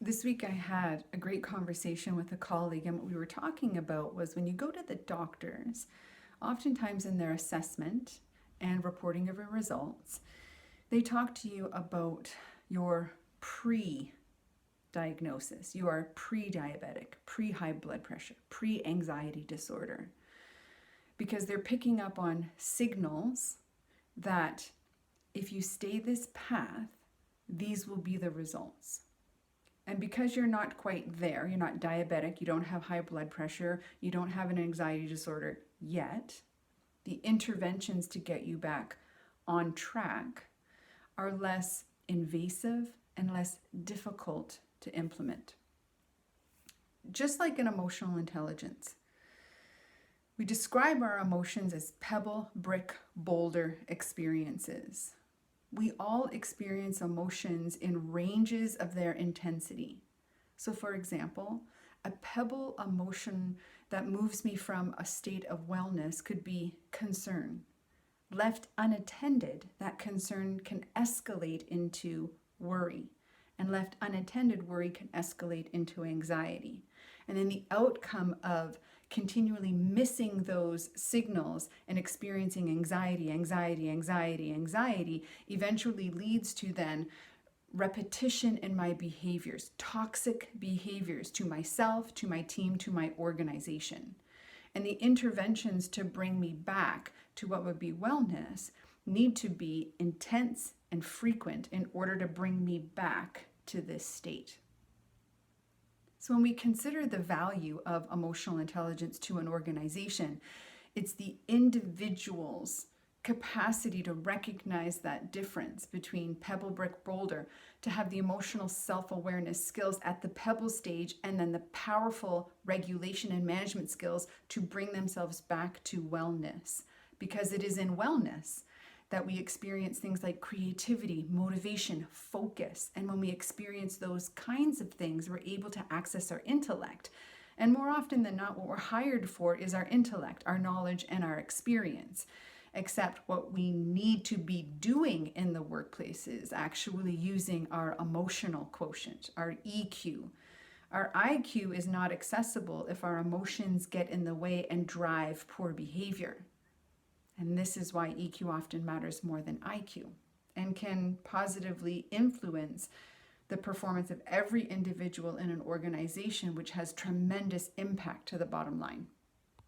This week I had a great conversation with a colleague, and what we were talking about was when you go to the doctors, oftentimes in their assessment and reporting of your results, they talk to you about your pre-diagnosis. You are pre-diabetic, pre-high blood pressure, pre-anxiety disorder, because they're picking up on signals that if you stay this path, these will be the results. And because you're not quite there, you're not diabetic, you don't have high blood pressure, you don't have an anxiety disorder yet, the interventions to get you back on track are less invasive and less difficult to implement. Just like in emotional intelligence, we describe our emotions as pebble, brick, boulder experiences. We all experience emotions in ranges of their intensity. So for example, a pebble emotion that moves me from a state of wellness could be concern. Left unattended, that concern can escalate into worry. And left unattended, worry can escalate into anxiety. And then the outcome of continually missing those signals and experiencing anxiety eventually leads to then repetition in my behaviors, toxic behaviors to myself, to my team, to my organization. And the interventions to bring me back to what would be wellness need to be intense and frequent in order to bring me back to this state. So when we consider the value of emotional intelligence to an organization, it's the individual's capacity to recognize that difference between pebble, brick, boulder, to have the emotional self-awareness skills at the pebble stage, and then the powerful regulation and management skills to bring themselves back to wellness. Because it is in wellness that we experience things like creativity, motivation, focus. And when we experience those kinds of things, we're able to access our intellect. And more often than not, what we're hired for is our intellect, our knowledge, and our experience. Except what we need to be doing in the workplace is actually using our emotional quotient, our EQ. Our IQ is not accessible if our emotions get in the way and drive poor behavior. And this is why EQ often matters more than IQ and can positively influence the performance of every individual in an organization, which has tremendous impact to the bottom line.